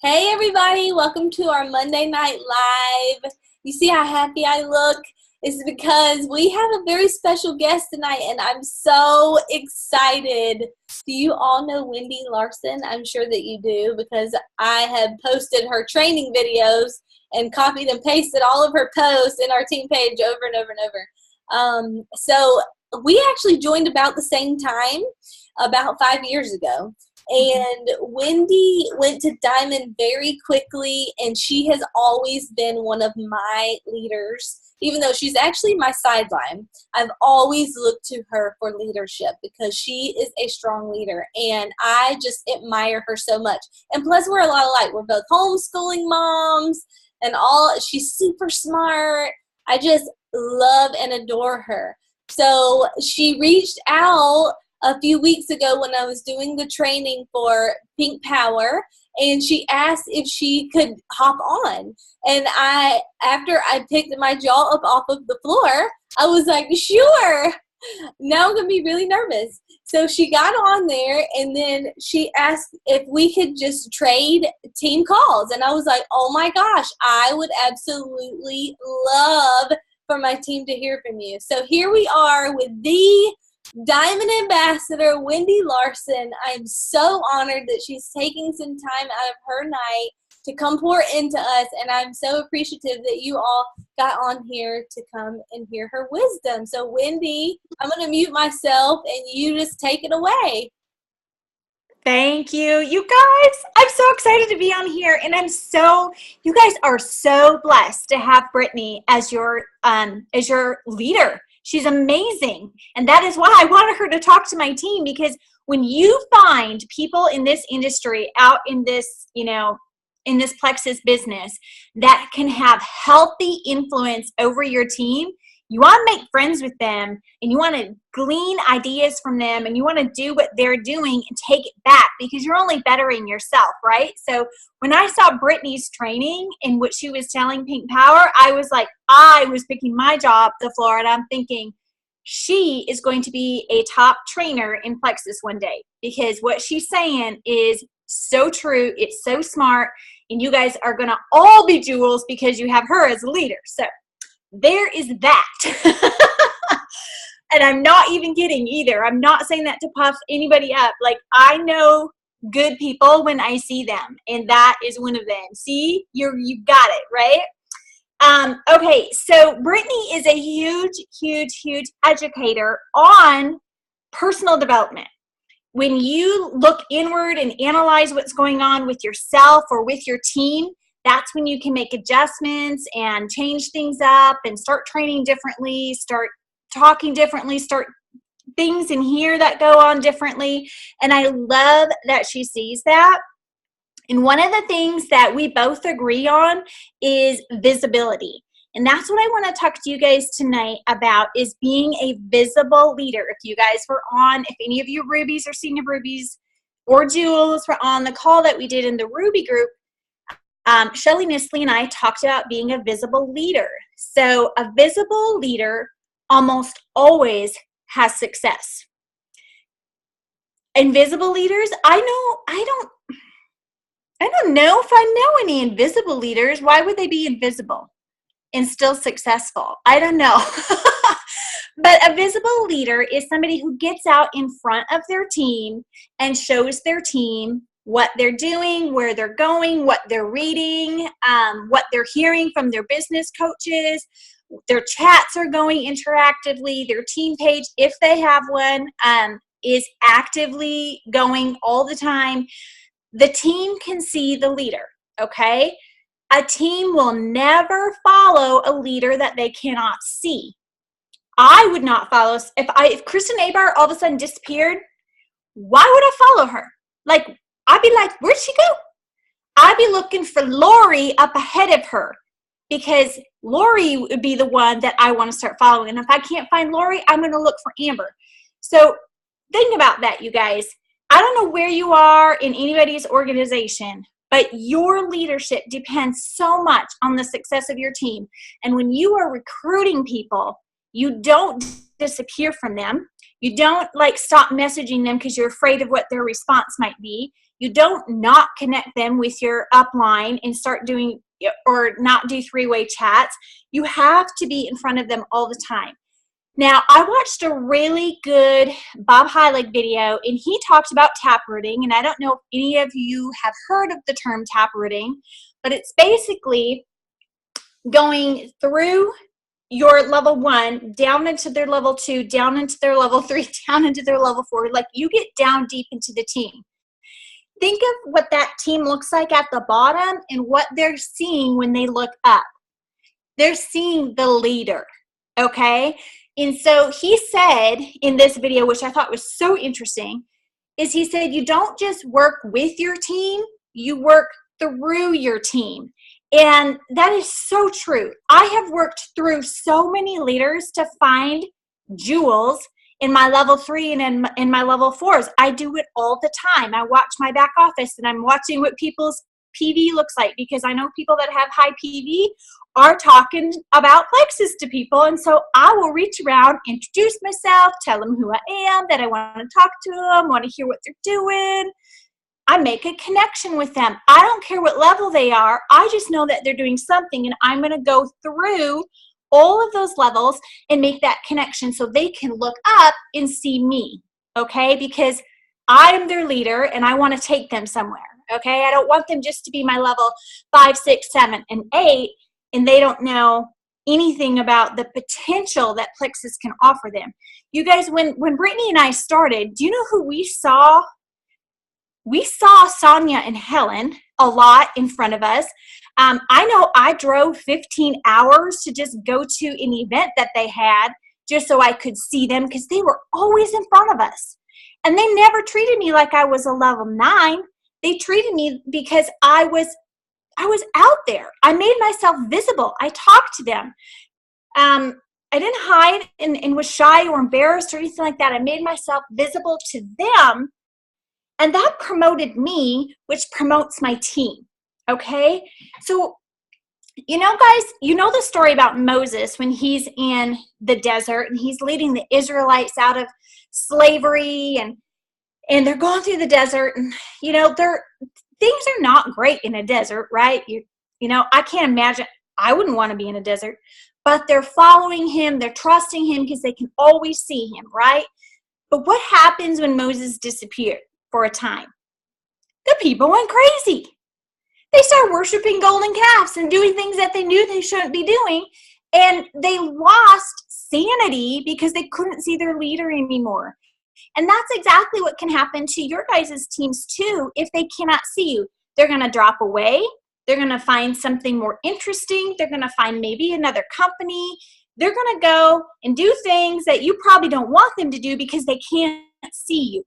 Hey everybody, welcome to our Monday Night Live. You see how happy I look? It's because we have a very special guest tonight and I'm so excited. Do you all know Wendy Larson? I'm sure that you do because I have posted her training videos and copied and pasted all of her posts in our team page over and over and over. So we actually joined about the same time, about 5 years ago. And Wendy went to Diamond very quickly, and she has always been one of my leaders. Even though she's actually my sideline, I've always looked to her for leadership because she is a strong leader, and I just admire her so much. And plus, we're a lot alike. We're both homeschooling moms, and she's super smart. I just love and adore her. So she reached out a few weeks ago when I was doing the training for Pink Power, and she asked if she could hop on. And after I picked my jaw up off of the floor, I was like, sure. Now I'm going to be really nervous. So she got on there, and then she asked if we could just trade team calls. And I was like, oh my gosh, I would absolutely love for my team to hear from you. So here we are with the Diamond Ambassador, Wendy Larson. I'm so honored that she's taking some time out of her night to come pour into us, and I'm so appreciative that you all got on here to come and hear her wisdom. So, Wendy, I'm going to mute myself, and you just take it away. Thank you. You guys, I'm so excited to be on here, and you guys are so blessed to have Brittany as your leader. She's amazing. And that is why I wanted her to talk to my team, because when you find people in this industry out in this, in this Plexus business that can have healthy influence over your team, you want to make friends with them, and you want to glean ideas from them, and you want to do what they're doing and take it back, because you're only bettering yourself, right? So when I saw Brittany's training and what she was telling Pink Power, I was picking my jaw up the floor, and I'm thinking, she is going to be a top trainer in Plexus one day, because what she's saying is so true. It's so smart, and you guys are going to all be jewels because you have her as a leader. So there is that. And I'm not even kidding either. I'm not saying that to puff anybody up. Like, I know good people when I see them, and that is one of them. See, you got it, right? Okay, so Brittany is a huge educator on personal development. When you look inward and analyze what's going on with yourself or with your team, that's when you can make adjustments and change things up and start training differently, start talking differently, start things in here that go on differently. And I love that she sees that. And one of the things that we both agree on is visibility. And that's what I want to talk to you guys tonight about, is being a visible leader. If you guys were on, if any of you Rubies or Senior Rubies or Jewels were on the call that we did in the Ruby group, Shelly Nisley and I talked about being a visible leader. So a visible leader almost always has success. Invisible leaders, I don't know if I know any invisible leaders. Why would they be invisible and still successful? I don't know. But a visible leader is somebody who gets out in front of their team and shows their team what they're doing, where they're going, what they're reading, what they're hearing from their business coaches. Their chats are going interactively. Their team page, if they have one, is actively going all the time. The team can see the leader, okay? A team will never follow a leader that they cannot see. I would not follow. If Kristen Abar all of a sudden disappeared, why would I follow her? Like, I'd be like, where'd she go? I'd be looking for Lori up ahead of her, because Lori would be the one that I want to start following. And if I can't find Lori, I'm going to look for Amber. So think about that, you guys. I don't know where you are in anybody's organization, but your leadership depends so much on the success of your team. And when you are recruiting people, you don't disappear from them. You don't stop messaging them because you're afraid of what their response might be. You don't not connect them with your upline and start doing or not do three-way chats. You have to be in front of them all the time. Now, I watched a really good Bob Heilig video, and he talks about taprooting, and I don't know if any of you have heard of the term taprooting, but it's basically going through your level 1, down into their level 2, down into their level 3, down into their level 4. Like, you get down deep into the team. Think of what that team looks like at the bottom and what they're seeing when they look up. They're seeing the leader, okay? And so he said in this video, which I thought was so interesting, is he said you don't just work with your team, you work through your team. And that is so true. I have worked through so many leaders to find jewels in my level 3 and in my level 4s. I do it all the time. I watch my back office and I'm watching what people's PV looks like, because I know people that have high PV are talking about plexus to people. And so I will reach around, introduce myself, tell them who I am, that I want to talk to them, want to hear what they're doing. I make a connection with them. I don't care what level they are. I just know that they're doing something, and I'm going to go through all of those levels and make that connection so they can look up and see me, okay? Because I'm their leader and I want to take them somewhere, okay? I don't want them just to be my level 5, 6, 7, and 8, and they don't know anything about the potential that plexus can offer them. You guys, when Brittany and I started, do you know who we saw? We saw Sonia and Helen a lot in front of us. I know I drove 15 hours to just go to an event that they had just so I could see them, because they were always in front of us. And they never treated me like I was a level 9. They treated me because I was out there. I made myself visible. I talked to them. I didn't hide and was shy or embarrassed or anything like that. I made myself visible to them. And that promoted me, which promotes my team, okay? So, you know, guys, you know the story about Moses when he's in the desert and he's leading the Israelites out of slavery, and they're going through the desert, and, you know, things are not great in a desert, right? You know, I can't imagine. I wouldn't want to be in a desert, but they're following him. They're trusting him because they can always see him, right? But what happens when Moses disappeared for a time? The people went crazy. They started worshiping golden calves and doing things that they knew they shouldn't be doing. And they lost sanity because they couldn't see their leader anymore. And that's exactly what can happen to your guys' teams too if they cannot see you. They're going to drop away. They're going to find something more interesting. They're going to find maybe another company. They're going to go and do things that you probably don't want them to do because they can't see you.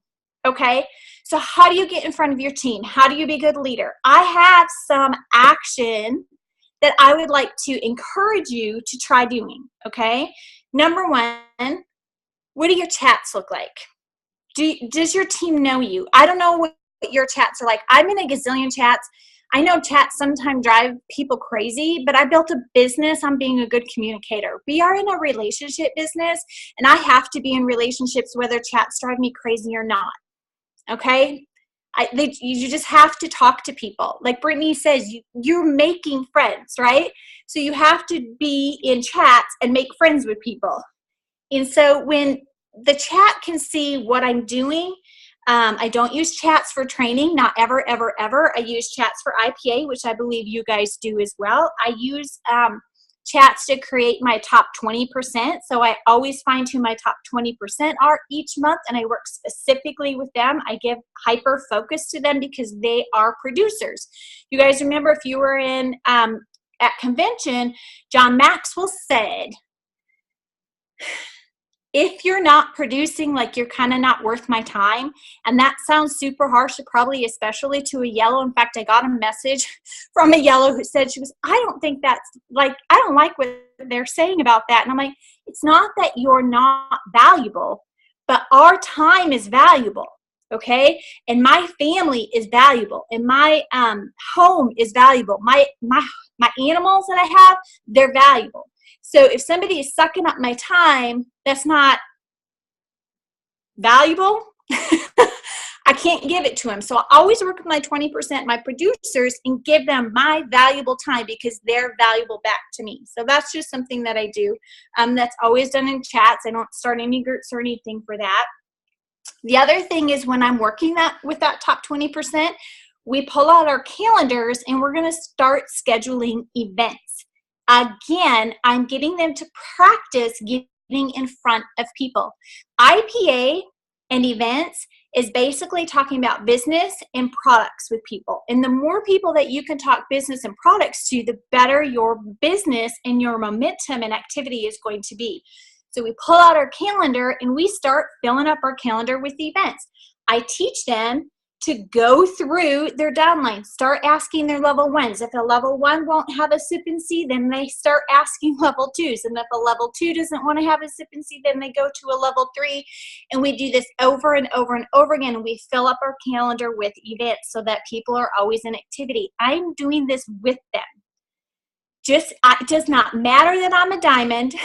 Okay? So how do you get in front of your team? How do you be a good leader? I have some action that I would like to encourage you to try doing. Okay? Number 1, what do your chats look like? Does your team know you? I don't know what your chats are like. I'm in a gazillion chats. I know chats sometimes drive people crazy, but I built a business on being a good communicator. We are in a relationship business, and I have to be in relationships whether chats drive me crazy or not. Okay? You just have to talk to people. Like Brittany says, you're making friends, right? So you have to be in chats and make friends with people. And so when the chat can see what I'm doing, I don't use chats for training, not ever, ever, ever. I use chats for IPA, which I believe you guys do as well. I use chats to create my top 20%. So I always find who my top 20% are each month, and I work specifically with them. I give hyper focus to them because they are producers. You guys remember, if you were in at convention, John Maxwell said, if you're not producing, like, you're kind of not worth my time. And that sounds super harsh, probably especially to a yellow. In fact, I got a message from a yellow who said, she was, I don't think that's like, I don't like what they're saying about that. And I'm like, it's not that you're not valuable, but our time is valuable. Okay. And my family is valuable, and my home is valuable. My animals that I have, they're valuable. So if somebody is sucking up my time, that's not valuable. I can't give it to them. So I always work with my 20%, my producers, and give them my valuable time because they're valuable back to me. So that's just something that I do. That's always done in chats. I don't start any groups or anything for that. The other thing is when I'm working with that top 20%, we pull out our calendars and we're going to start scheduling events. Again, I'm getting them to practice getting in front of people. IPA and events is basically talking about business and products with people. And the more people that you can talk business and products to, the better your business and your momentum and activity is going to be. So we pull out our calendar and we start filling up our calendar with events. I teach them to go through their downline, start asking their level ones. If a level one won't have a sip and see, then they start asking level twos. And if a level two doesn't want to have a sip and see, then they go to a level 3. And we do this over and over and over again. And we fill up our calendar with events so that people are always in activity. I'm doing this with them. It does not matter that I'm a diamond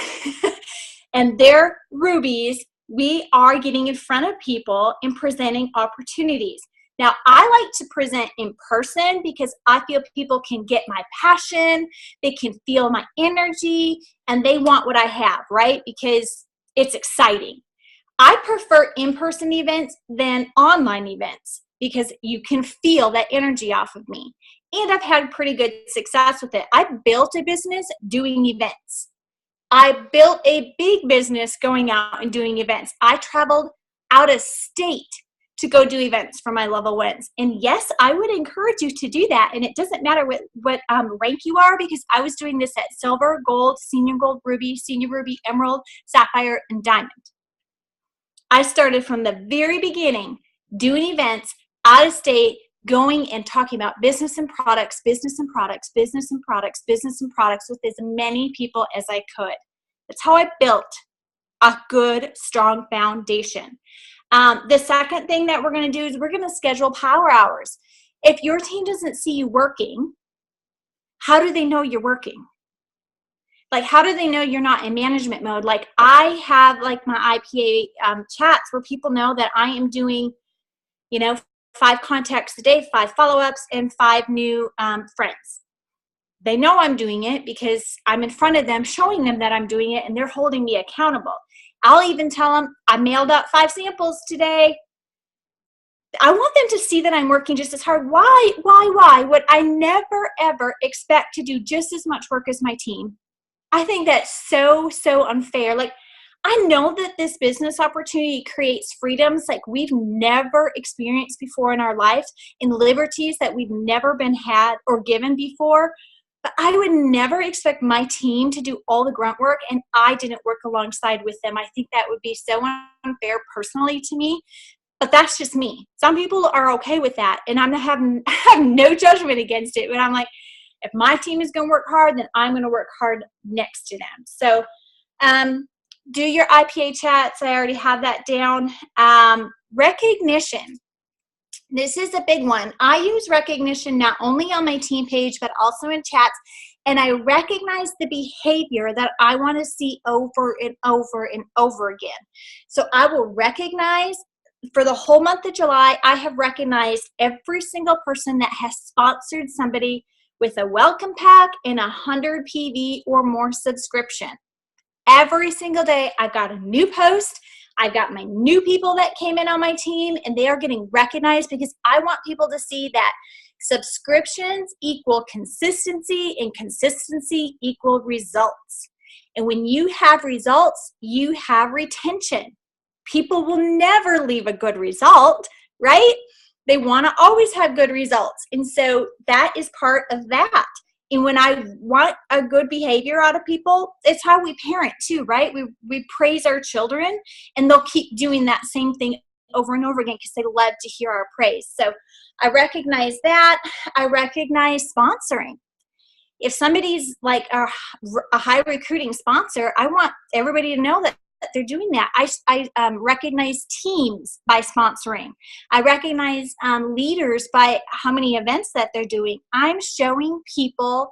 and they're rubies. We are getting in front of people and presenting opportunities. Now, I like to present in person because I feel people can get my passion, they can feel my energy, and they want what I have, right? Because it's exciting. I prefer in-person events than online events because you can feel that energy off of me. And I've had pretty good success with it. I built a business doing events. I built a big business going out and doing events. I traveled out of state to go do events for my level ones. And yes, I would encourage you to do that. And it doesn't matter what rank you are, because I was doing this at silver, gold, senior gold, ruby, senior ruby, emerald, sapphire, and diamond. I started from the very beginning doing events out of state, going and talking about business and products, business and products, business and products, business and products with as many people as I could. That's how I built a good, strong foundation. The second thing that we're going to do is we're going to schedule power hours. If your team doesn't see you working, how do they know you're working? Like, how do they know you're not in management mode? Like, I have like my IPA chats where people know that I am doing, 5 contacts a day, 5 follow-ups, and 5 new friends. They know I'm doing it because I'm in front of them showing them that I'm doing it, and they're holding me accountable. I'll even tell them I mailed out 5 samples today. I want them to see that I'm working just as hard. Why would I never, ever expect to do just as much work as my team? I think that's so unfair. Like, I know that this business opportunity creates freedoms like we've never experienced before in our lives, and liberties that we've never been had or given before. But I would never expect my team to do all the grunt work and I didn't work alongside with them. I think that would be so unfair personally to me, but that's just me. Some people are okay with that, and I have no judgment against it. But I'm like, if my team is going to work hard, then I'm going to work hard next to them. So do your IPA chats. I already have that down. Recognition. This is a big one. I use recognition not only on my team page, but also in chats. And I recognize the behavior that I want to see over and over and over again. So I will recognize, for the whole month of July, I have recognized every single person that has sponsored somebody with a welcome pack and 100 PV or more subscription. Every single day, I've got a new post. I've got my new people that came in on my team, and they are getting recognized because I want people to see that subscriptions equal consistency, and consistency equal results. And when you have results, you have retention. People will never leave a good result, right? They want to always have good results. And so that is part of that. And when I want a good behavior out of people, it's how we parent too, right? We praise our children, and they'll keep doing that same thing over and over again because they love to hear our praise. So I recognize that. I recognize sponsoring. If somebody's like a high recruiting sponsor, I want everybody to know that they're doing that. I recognize teams by sponsoring. I recognize leaders by how many events that they're doing. I'm showing people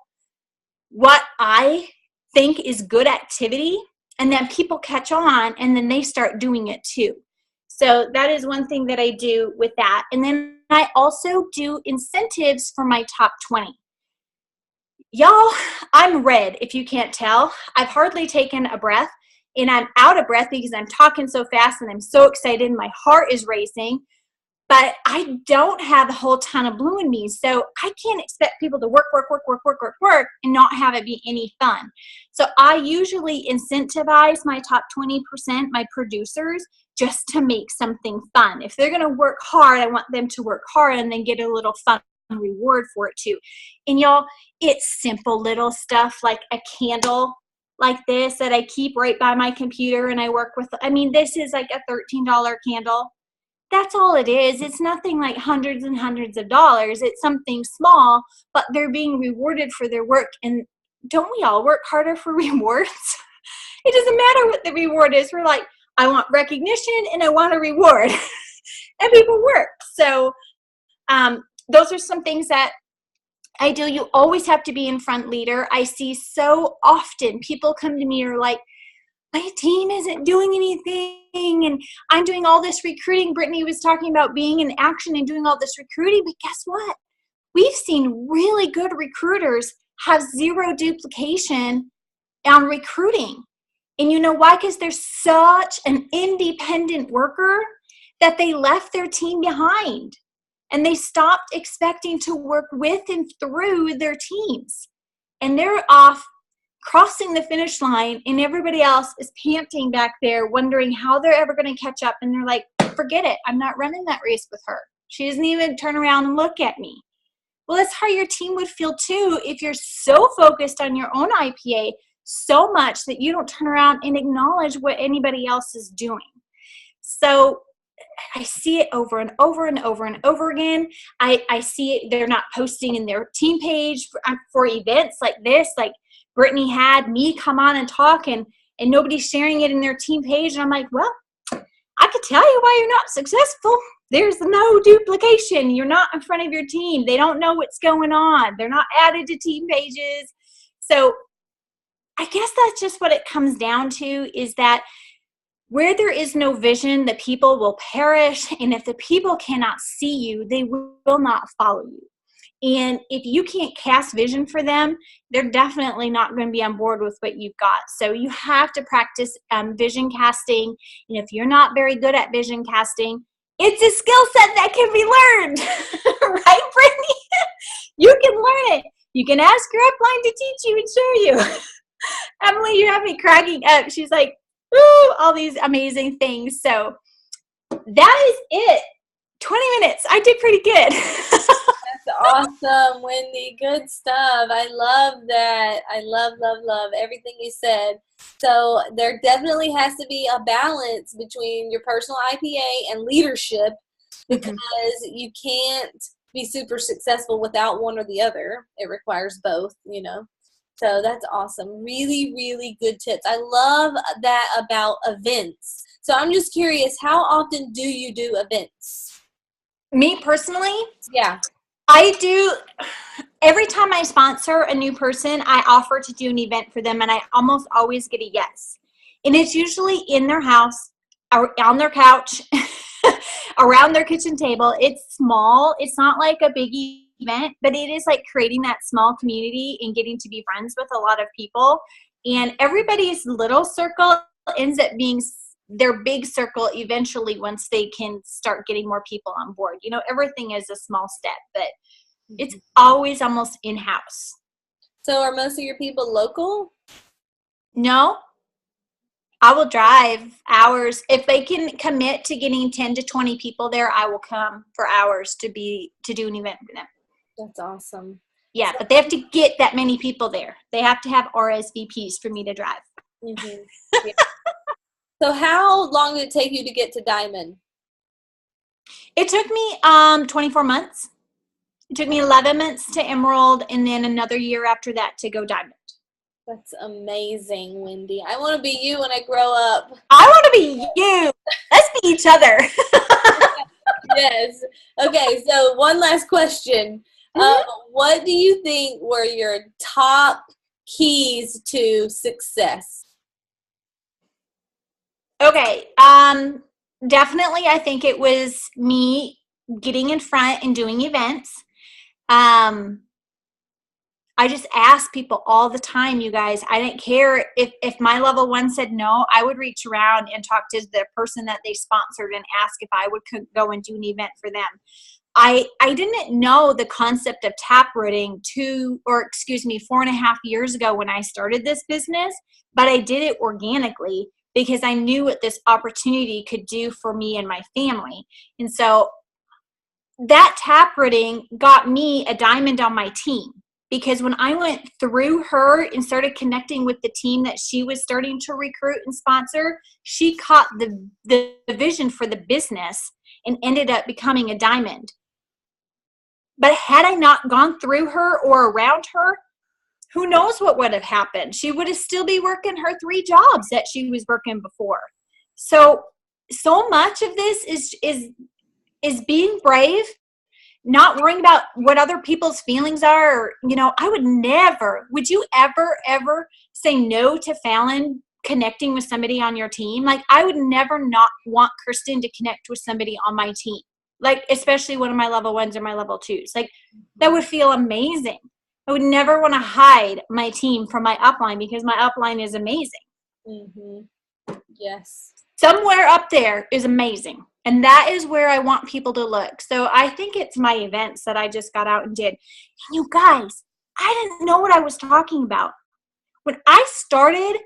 what I think is good activity, and then people catch on, and then they start doing it too. So that is one thing that I do with that. And then I also do incentives for my top 20. Y'all, I'm red, if you can't tell. I've hardly taken a breath, and I'm out of breath because I'm talking so fast and I'm so excited. My heart is racing, but I don't have a whole ton of blue in me. So I can't expect people to work, and not have it be any fun. So I usually incentivize my top 20%, my producers, just to make something fun. If they're going to work hard, I want them to work hard and then get a little fun reward for it too. And y'all, it's simple little stuff like a candle like this that I keep right by my computer and I work with. I mean, this is like a $13 candle. That's all it is. It's nothing like hundreds and hundreds of dollars. It's something small, but they're being rewarded for their work. And don't we all work harder for rewards? It doesn't matter what the reward is. We're like, I want recognition and I want a reward. And people work. So those are some things that I do. You always have to be in front leader. I see so often people come to me or like, my team isn't doing anything and I'm doing all this recruiting. Brittany was talking about being in action and doing all this recruiting, but guess what? We've seen really good recruiters have zero duplication on recruiting. And you know why? Because they're such an independent worker that they left their team behind and they stopped expecting to work with and through their teams. And they're off crossing the finish line and everybody else is panting back there wondering how they're ever going to catch up. And they're like, forget it. I'm not running that race with her. She doesn't even turn around and look at me. Well, that's how your team would feel too if you're so focused on your own IPA so much that you don't turn around and acknowledge what anybody else is doing. So I see it over and over and over and over again. I see it. They're not posting in their team page for events like this. Like Brittany had me come on and talk and nobody's sharing it in their team page. And I'm like, well, I could tell you why you're not successful. There's no duplication. You're not in front of your team. They don't know what's going on. They're not added to team pages. So I guess that's just what it comes down to, is that where there is no vision, the people will perish. And if the people cannot see you, they will not follow you. And if you can't cast vision for them, they're definitely not going to be on board with what you've got. So you have to practice vision casting. And if you're not very good at vision casting, it's a skill set that can be learned. Right, Brittany? You can learn it. You can ask your upline to teach you and show you. Emily, you have me cracking up. She's like, ooh, all these amazing things. So that is it. 20 minutes. I did pretty good. Awesome, Wendy. Good stuff. I love that. I love everything you said. So there definitely has to be a balance between your personal IPA and leadership, because you can't be super successful without one or the other. It requires both, you know. So that's awesome. Really, really good tips. I love that about events. So I'm just curious, how often do you do events? Me personally? Yeah. I do. Every time I sponsor a new person, I offer to do an event for them, and I almost always get a yes. And it's usually in their house, on their couch, around their kitchen table. It's small. It's not like a big event, but it is like creating that small community and getting to be friends with a lot of people. And everybody's little circle ends up being their big circle eventually once they can start getting more people on board. You know, everything is a small step, but it's always almost in-house. So are most of your people local? No. I will drive hours. If they can commit to getting 10 to 20 people there, I will come for hours to do an event for them. That's awesome. Yeah, but they have to get that many people there. They have to have RSVPs for me to drive. Mm-hmm. Yeah. So how long did it take you to get to Diamond? It took me 24 months. It took me 11 months to Emerald, and then another year after that to go Diamond. That's amazing, Wendy. I want to be you when I grow up. I want to be you. Let's be each other. Yes. Okay, so one last question. What do you think were your top keys to success? Okay. definitely, I think it was me getting in front and doing events. I just ask people all the time, you guys. I didn't care if my level one said no, I would reach around and talk to the person that they sponsored and ask if I would go and do an event for them. I didn't know the concept of taprooting 4.5 years ago when I started this business, but I did it organically because I knew what this opportunity could do for me and my family. And so that taprooting got me a diamond on my team. Because when I went through her and started connecting with the team that she was starting to recruit and sponsor, she caught the vision for the business and ended up becoming a diamond. But had I not gone through her or around her, who knows what would have happened? She would have still be working her 3 jobs that she was working before. So much of this is being brave, not worrying about what other people's feelings are. Or, I would you ever say no to Fallon connecting with somebody on your team? Like, I would never not want Kirsten to connect with somebody on my team. Like, especially one of my level ones or my level twos. Like, that would feel amazing. I would never want to hide my team from my upline because my upline is amazing. Mm-hmm. Yes. Somewhere up there is amazing. And that is where I want people to look. So I think it's my events that I just got out and did. And you guys, I didn't know what I was talking about. When I started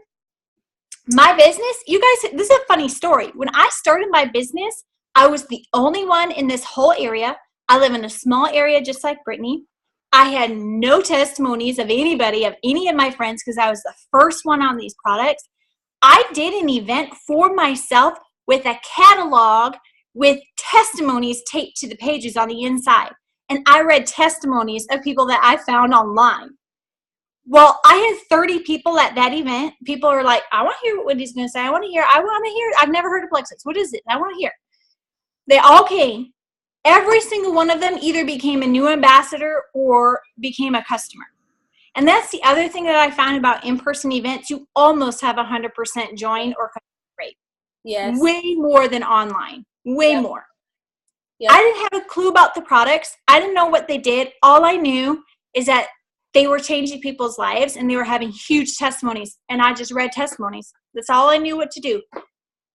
my business, you guys, this is a funny story. When I started my business, I was the only one in this whole area. I live in a small area just like Brittany. I had no testimonies of anybody, of any of my friends, because I was the first one on these products. I did an event for myself with a catalog with testimonies taped to the pages on the inside. And I read testimonies of people that I found online. Well, I had 30 people at that event. People are like, I want to hear what Wendy's going to say. I want to hear. I've never heard of Plexus. What is it? I want to hear. They all came. Every single one of them either became a new ambassador or became a customer. And that's the other thing that I found about in-person events. You almost have 100% join or customer rate. Yes. Way more than online. Way more. Yep. I didn't have a clue about the products. I didn't know what they did. All I knew is that they were changing people's lives and they were having huge testimonies. And I just read testimonies. That's all I knew what to do.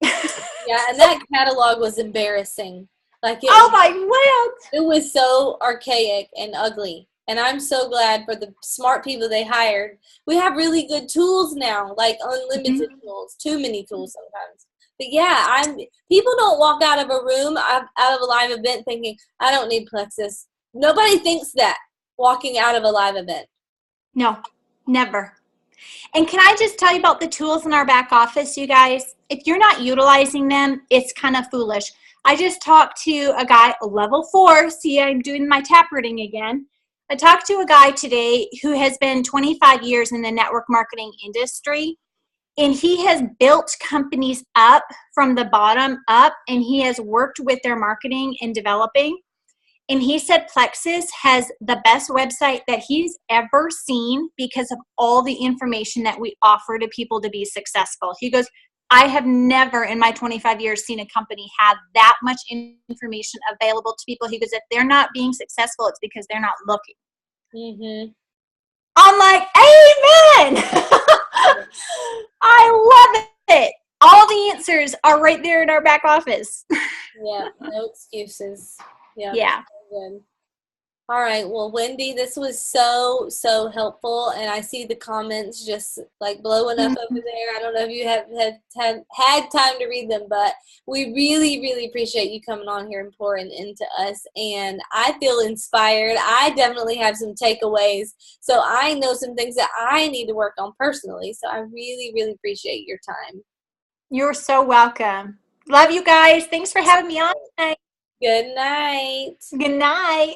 Yeah, and that catalog was embarrassing. Like, my word! It was so archaic and ugly. And I'm so glad for the smart people they hired. We have really good tools now, like unlimited tools, too many tools sometimes. But yeah, people don't walk out of a room, out of a live event thinking, I don't need Plexus. Nobody thinks that walking out of a live event. No, never. And can I just tell you about the tools in our back office, you guys? If you're not utilizing them, it's kind of foolish. I just talked to a guy, level 4. See, I'm doing my taprooting again. I talked to a guy today who has been 25 years in the network marketing industry, and he has built companies up from the bottom up, and he has worked with their marketing and developing. And he said Plexus has the best website that he's ever seen because of all the information that we offer to people to be successful. He goes, I have never in my 25 years seen a company have that much information available to people. He goes, if they're not being successful, it's because they're not looking. Mm-hmm. I'm like, amen. I love it. All the answers are right there in our back office. Yeah, no excuses. Yeah. Good. All right. Well, Wendy, this was so helpful, and I see the comments just like blowing up over there. I don't know if you have had time to read them, but we really appreciate you coming on here and pouring into us. And I feel inspired. I definitely have some takeaways, so I know some things that I need to work on personally. So I really appreciate your time. You're so welcome. Love you guys. Thanks for having me on tonight. Good night. Good night.